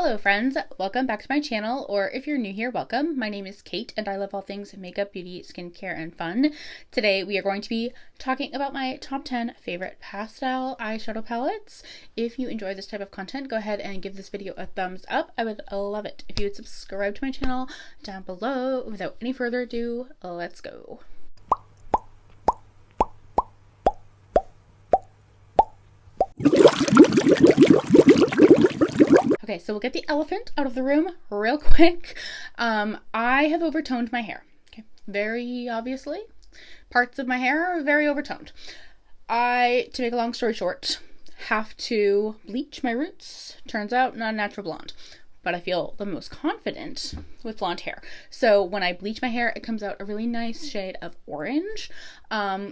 Hello friends, welcome back to my channel, or if you're new here, welcome. My name is Kate and I love all things makeup, beauty, skincare, and fun. Today we are going to be talking about my top 10 favorite pastel eyeshadow palettes. If you enjoy this type of content, go ahead and give this video a thumbs up. I would love it if you would subscribe to my channel down below. Without any further ado, let's go. Okay, so we'll get the elephant out of the room real quick. I have overtoned my hair. Okay, very obviously. Parts of my hair are very overtoned. To make a long story short, have to bleach my roots. Turns out, not a natural blonde. But I feel the most confident with blonde hair. So when I bleach my hair, it comes out a really nice shade of orange,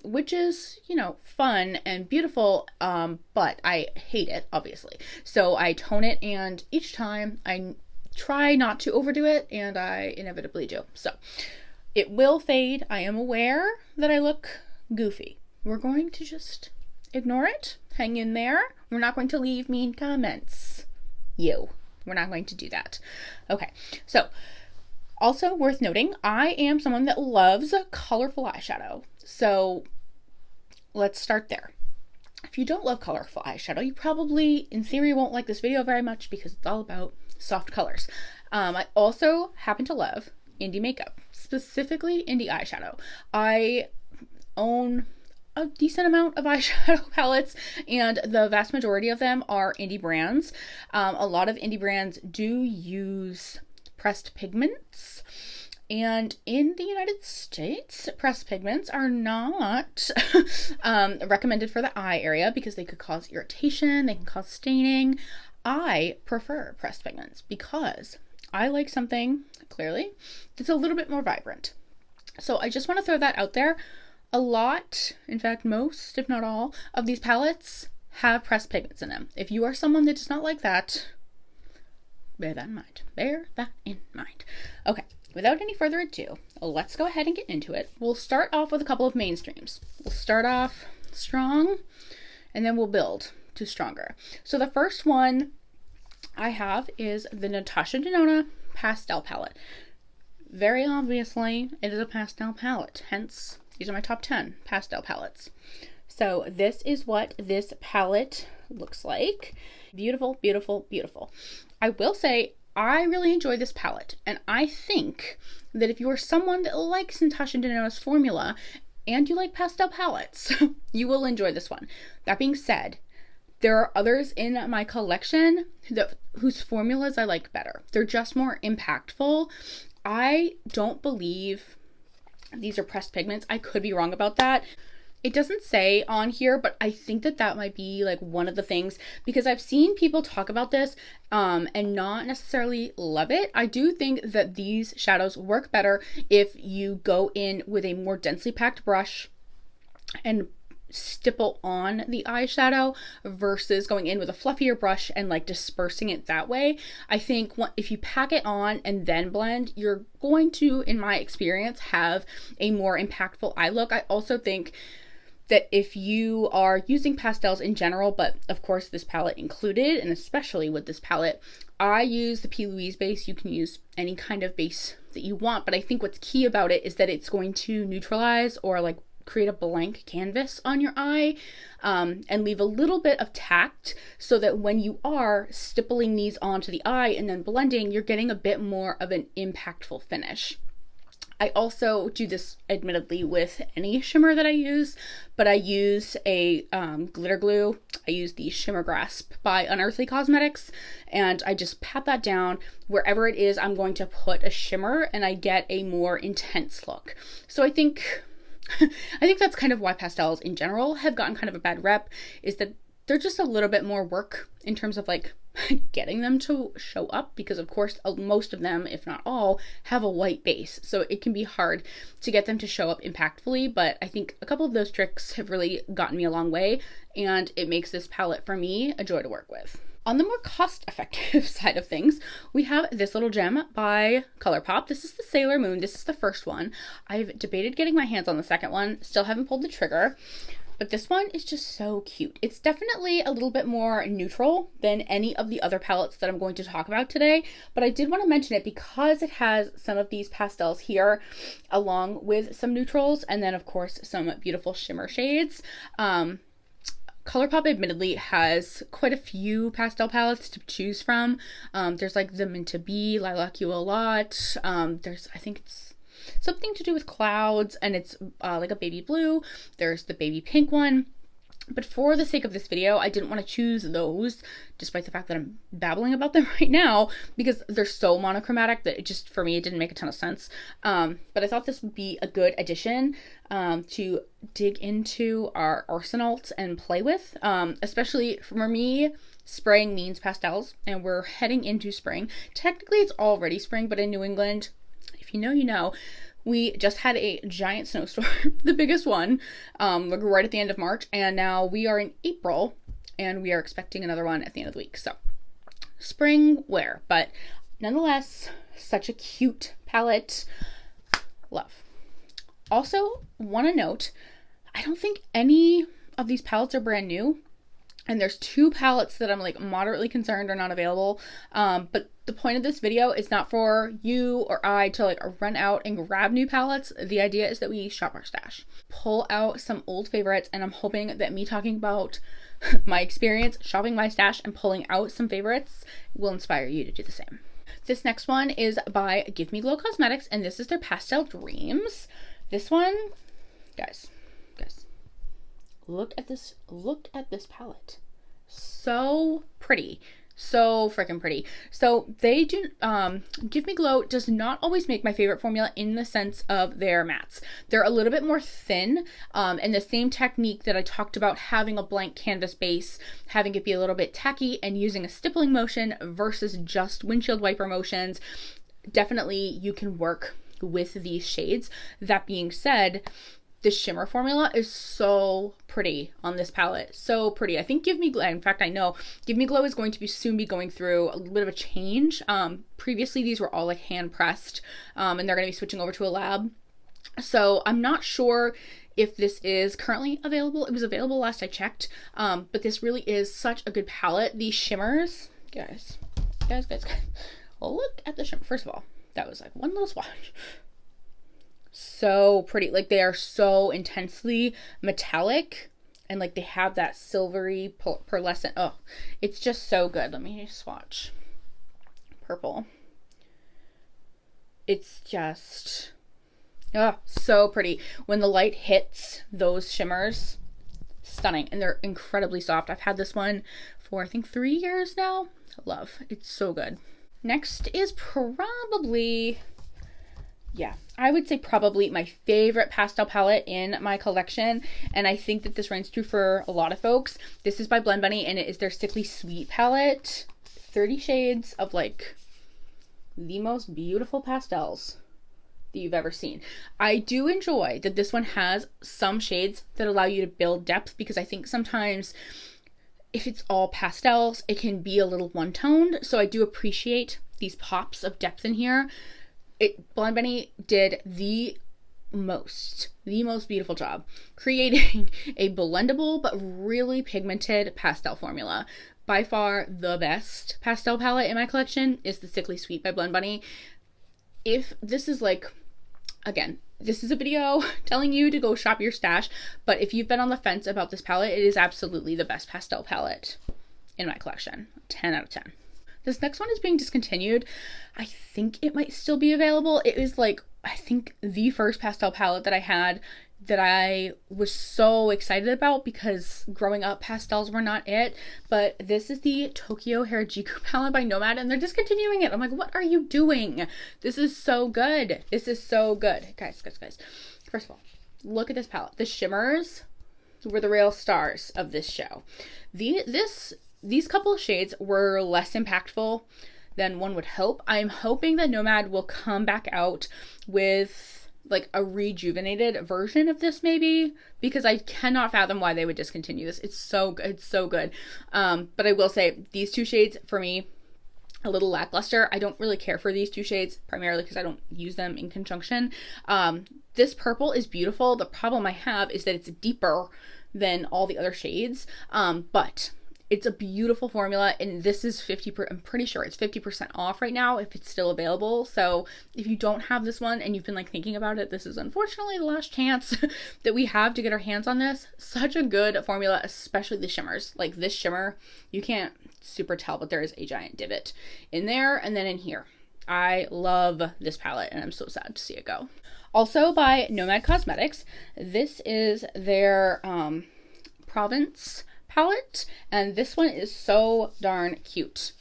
which is, fun and beautiful, but I hate it, obviously. So I tone it, and each time I try not to overdo it, and I inevitably do. So it will fade. I am aware that I look goofy. We're going to just ignore it. Hang in there. We're not going to leave mean comments. We're not going to do that. Okay, so also worth noting, I am someone that loves colorful eyeshadow. So let's start there. If you don't love colorful eyeshadow, you probably, in theory, won't like this video very much because it's all about soft colors. I also happen to love indie makeup, specifically indie eyeshadow. I own a decent amount of eyeshadow palettes, and the vast majority of them are indie brands. A lot of indie brands do use pressed pigments, and in the United States, pressed pigments are not recommended for the eye area because they could cause irritation, they can cause staining. I prefer pressed pigments because I like something, clearly, that's a little bit more vibrant. So I just want to throw that out there. A lot, in fact most, if not all, of these palettes have pressed pigments in them. If you are someone that does not like that, bear that in mind. Bear that in mind. Okay, without any further ado, let's go ahead and get into it. We'll start off with a couple of mainstreams. We'll start off strong, and then we'll build to stronger. So the first one I have is the Natasha Denona Pastel Palette. Very obviously, it is a pastel palette, hence these are my top 10 pastel palettes. So this is what this palette looks like. Beautiful, beautiful, beautiful. I will say I really enjoy this palette, and I think that if you are someone that likes Natasha Denona's formula and you like pastel palettes, you will enjoy this one. That being said, there are others in my collection whose formulas I like better. They're just more impactful. I don't believe these are pressed pigments. I could be wrong about that. It doesn't say on here, but I think that might be like one of the things, because I've seen people talk about this and not necessarily love it. I do think that these shadows work better if you go in with a more densely packed brush and stipple on the eyeshadow versus going in with a fluffier brush and like dispersing it that way. I think if you pack it on and then blend, you're going to, in my experience, have a more impactful eye look. I also think that if you are using pastels in general, but of course this palette included, and especially with this palette, I use the P. Louise base. You can use any kind of base that you want, but I think what's key about it is that it's going to neutralize or like create a blank canvas on your eye and leave a little bit of tact so that when you are stippling these onto the eye and then blending, you're getting a bit more of an impactful finish. I also do this admittedly with any shimmer that I use, but I use a glitter glue. I use the Shimmer Grasp by Unearthly Cosmetics, and I just pat that down wherever it is I'm going to put a shimmer, and I get a more intense look. So I think that's kind of why pastels in general have gotten kind of a bad rep, is that they're just a little bit more work in terms of like getting them to show up, because of course most of them, if not all, have a white base, so it can be hard to get them to show up impactfully. But I think a couple of those tricks have really gotten me a long way, and it makes this palette for me a joy to work with. On the more cost-effective side of things, we have this little gem by ColourPop. This is the Sailor Moon. This is the first one. I've debated getting my hands on the second one. Still haven't pulled the trigger. but this one is just so cute. It's definitely a little bit more neutral than any of the other palettes that I'm going to talk about today, but I did want to mention it because it has some of these pastels here along with some neutrals, and then of course some beautiful shimmer shades. ColourPop admittedly has quite a few pastel palettes to choose from. There's like the Mint to Be, Lilac You a Lot. There's, I think it's something to do with clouds, and it's like a baby blue. There's the baby pink one. But for the sake of this video, I didn't want to choose those, despite the fact that I'm babbling about them right now, because they're so monochromatic that it just, for me, it didn't make a ton of sense. But I thought this would be a good addition to dig into our arsenals and play with. Especially for me, spraying means pastels, and we're heading into spring. Technically, it's already spring, but in New England, if you know, you know. We just had a giant snowstorm, the biggest one, like right at the end of March, and now we are in April, and we are expecting another one at the end of the week. So, spring wear, but nonetheless, such a cute palette. Love. Also, want to note, I don't think any of these palettes are brand new, and there's 2 palettes that I'm like moderately concerned are not available, but the point of this video is not for you or I to like run out and grab new palettes. The idea is that we shop our stash, pull out some old favorites, and I'm hoping that me talking about my experience shopping my stash and pulling out some favorites will inspire you to do the same. This next one is by Give Me Glow Cosmetics, and this is their Pastel Dreams. This one, guys, look at this palette. So pretty. So freaking pretty. So they do, Give Me Glow does not always make my favorite formula in the sense of their mattes. They're a little bit more thin, and the same technique that I talked about, having a blank canvas base, having it be a little bit tacky, and using a stippling motion versus just windshield wiper motions. Definitely you can work with these shades. That being said, the shimmer formula is so pretty on this palette. So pretty. I think Give Me Glow, in fact, I know Give Me Glow is going to soon be going through a little bit of a change. Previously, these were all like hand pressed, and they're going to be switching over to a lab. So I'm not sure if this is currently available. It was available last I checked, but this really is such a good palette. These shimmers, guys. Look at the shimmer. First of all, that was like one little swatch. So pretty. Like, they are so intensely metallic, and like they have that silvery pearlescent. Oh, it's just so good. Let me swatch purple. It's just so pretty. When the light hits those shimmers, stunning. And they're incredibly soft. I've had this one for I think 3 years now. Love. It's so good. Next is probably, I would say probably my favorite pastel palette in my collection, and I think that this reigns true for a lot of folks. This is by Blend Bunny, and it is their Sickly Sweet palette. 30 shades of like the most beautiful pastels that you've ever seen. I do enjoy that this one has some shades that allow you to build depth, because I think sometimes if it's all pastels, it can be a little one-toned. So I do appreciate these pops of depth in here. Blend Bunny did the most beautiful job creating a blendable but really pigmented pastel formula. By far the best pastel palette in my collection is the Sickly Sweet by Blend Bunny. If this is like, again, this is a video telling you to go shop your stash, but if you've been on the fence about this palette, it is absolutely the best pastel palette in my collection. 10 out of 10. This next one is being discontinued. I think it might still be available. It is like, I think the first pastel palette that I had that I was so excited about, because growing up pastels were not it. But this is the Tokyo Harajuku palette by Nomad, and they're discontinuing it. I'm like, what are you doing? This is so good. This is so good. Guys. First of all, look at this palette. The shimmers were the real stars of this show. These couple of shades were less impactful than one would hope. I'm hoping that Nomad will come back out with like a rejuvenated version of this, maybe, because I cannot fathom why they would discontinue this. It's so good. It's so good. But I will say these 2 shades for me, a little lackluster. I don't really care for these 2 shades, primarily because I don't use them in conjunction. This purple is beautiful. The problem I have is that it's deeper than all the other shades. But it's a beautiful formula, and this is I'm pretty sure it's 50% off right now if it's still available. So if you don't have this one and you've been like thinking about it, this is unfortunately the last chance that we have to get our hands on this. Such a good formula, especially the shimmers. Like this shimmer, you can't super tell, but there is a giant divot in there and then in here. I love this palette, and I'm so sad to see it go. Also by Nomad Cosmetics, this is their Provence palette, and this one is so darn cute.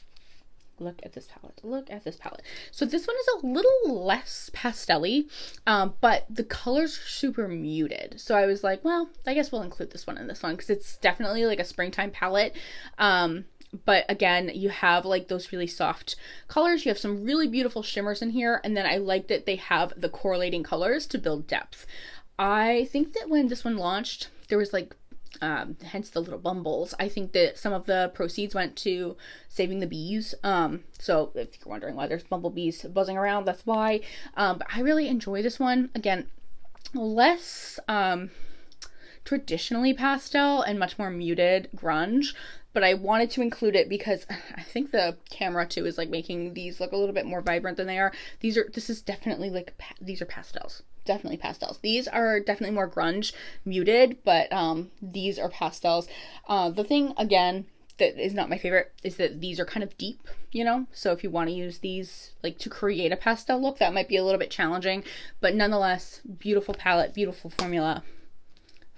Look at this palette. Look at this palette. So this one is a little less pastel-y, but the colors are super muted. So I was like, well, I guess we'll include this one in this one because it's definitely like a springtime palette. But again, you have like those really soft colors. You have some really beautiful shimmers in here. And then I like that they have the correlating colors to build depth. I think that when this one launched, there was like hence the little bumbles. I think that some of the proceeds went to saving the bees. So if you're wondering why there's bumblebees buzzing around, that's why. But I really enjoy this one. Again, less traditionally pastel and much more muted grunge, but I wanted to include it because I think the camera too is like making these look a little bit more vibrant than they are. This is definitely like, these are pastels. Definitely pastels. These are definitely more grunge muted, but these are pastels. The thing again that is not my favorite is that these are kind of deep, you know, so if you want to use these like to create a pastel look, that might be a little bit challenging, but nonetheless, beautiful palette, beautiful formula,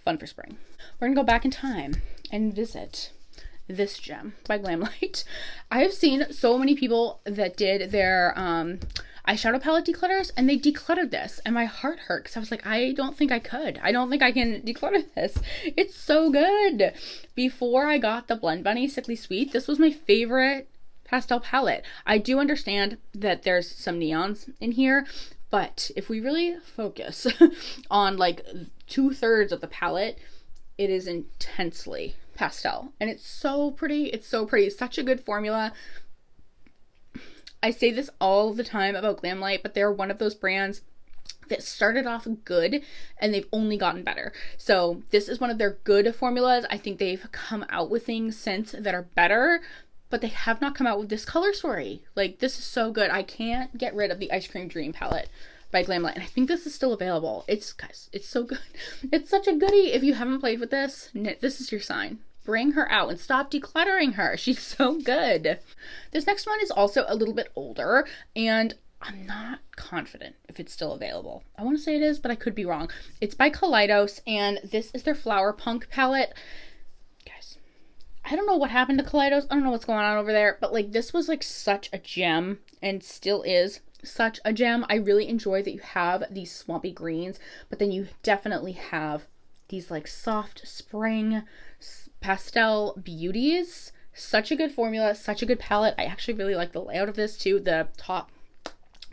fun for spring. We're gonna go back in time and visit this gem by Glamlight. I have seen so many people that did their eyeshadow palette declutters, and they decluttered this, and my heart hurt because I was like, I don't think I could. I don't think I can declutter this. It's so good. Before I got the Blend Bunny Sickly Sweet, this was my favorite pastel palette. I do understand that there's some neons in here, but if we really focus on like 2/3 of the palette, it is intensely pastel, and it's so pretty. It's so pretty. It's such a good formula. I say this all the time about Glamlight, but they're one of those brands that started off good and they've only gotten better. So this is one of their good formulas. I think they've come out with things since that are better, but they have not come out with this color story. Like, this is so good. I can't get rid of the Ice Cream Dream palette by Glamlight, and I think this is still available. Guys, it's so good. It's such a goodie. If you haven't played with this, this is your sign. Bring her out and stop decluttering her. She's so good. This next one is also a little bit older, and I'm not confident if it's still available. I want to say it is, but I could be wrong. It's by Kaleidos, and this is their Flower Punk palette. Guys, I don't know what happened to Kaleidos. I don't know what's going on over there, but like, this was like such a gem, and still is such a gem. I really enjoy that you have these swampy greens, but then you definitely have these like soft spring pastel beauties. Such a good formula, such a good palette. I actually really like the layout of this too. The top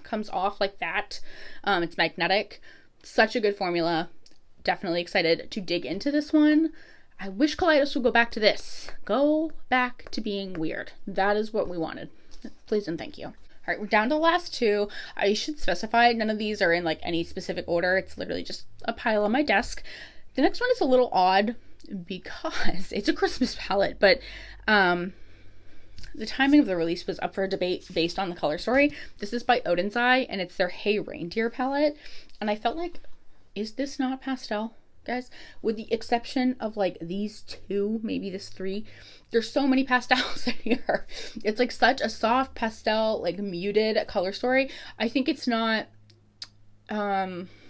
comes off like that. It's magnetic. Such a good formula. Definitely excited to dig into this one. I wish Kaleidos would go back to this. Go back to being weird. That is what we wanted. Please and thank you. All right, we're down to the last two. I should specify none of these are in like any specific order. It's literally just a pile on my desk. The next one is a little odd because it's a Christmas palette, but the timing of the release was up for a debate based on the color story. This is by Odin's Eye, and it's their Hey Reindeer palette, and I felt like, is this not pastel, guys? With the exception of like these two, maybe this three, there's so many pastels in here. It's like such a soft pastel, like muted color story. I think it's not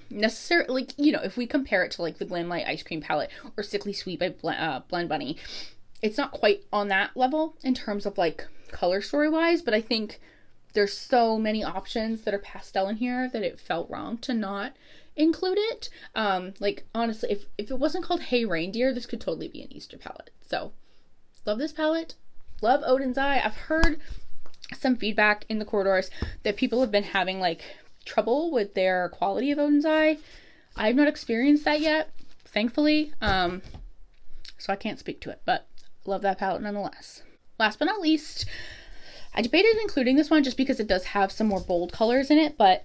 necessarily, like, you know, if we compare it to like the Glamlight Ice Cream palette or Sickly Sweet by Blend Bunny, it's not quite on that level in terms of like color story wise, but I think there's so many options that are pastel in here that it felt wrong to not include it. Like, honestly, if it wasn't called Hey Reindeer, this could totally be an Easter palette. So love this palette, love Odin's Eye. I've heard some feedback in the corridors that people have been having like trouble with their quality of Odin's Eye. I've not experienced that yet, thankfully, so I can't speak to it, but love that palette nonetheless. Last but not least, I debated including this one just because it does have some more bold colors in it, but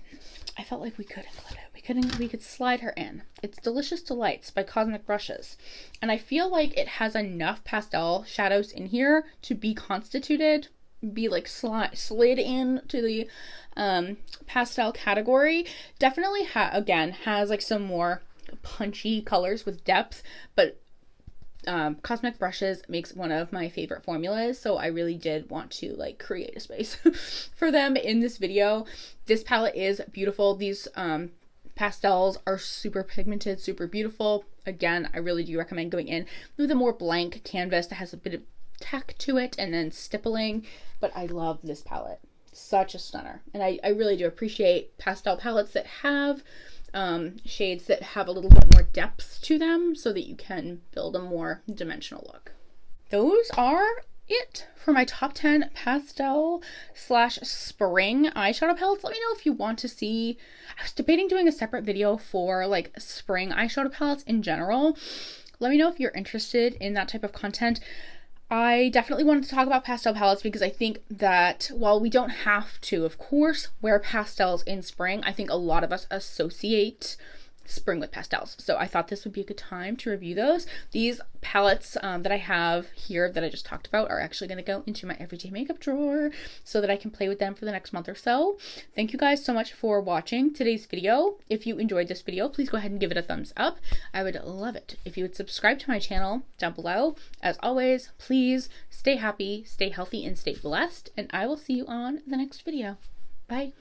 I felt like we could include it. we could slide her in. It's Delicious Delights by Cosmic Brushes. And I feel like it has enough pastel shadows in here to be constituted, be like slid in to the pastel category. Definitely again has like some more punchy colors with depth, but Cosmic Brushes makes one of my favorite formulas, so I really did want to like create a space for them in this video. This palette is beautiful. These pastels are super pigmented, super beautiful. Again, I really do recommend going in with a more blank canvas that has a bit of tack to it and then stippling, but I love this palette. Such a stunner. And I really do appreciate pastel palettes that have shades that have a little bit more depth to them so that you can build a more dimensional look. Those are it for my top 10 pastel / spring eyeshadow palettes. Let me know if you want to see. I was debating doing a separate video for like spring eyeshadow palettes in general. Let me know if you're interested in that type of content. I definitely wanted to talk about pastel palettes because I think that while we don't have to, of course, wear pastels in spring, I think a lot of us associate spring with pastels. So I thought this would be a good time to review those. These palettes that I have here that I just talked about are actually going to go into my everyday makeup drawer so that I can play with them for the next month or so. Thank you guys so much for watching today's video. If you enjoyed this video, please go ahead and give it a thumbs up. I would love it if you would subscribe to my channel down below. As always, please stay happy, stay healthy, and stay blessed, and I will see you on the next video. Bye.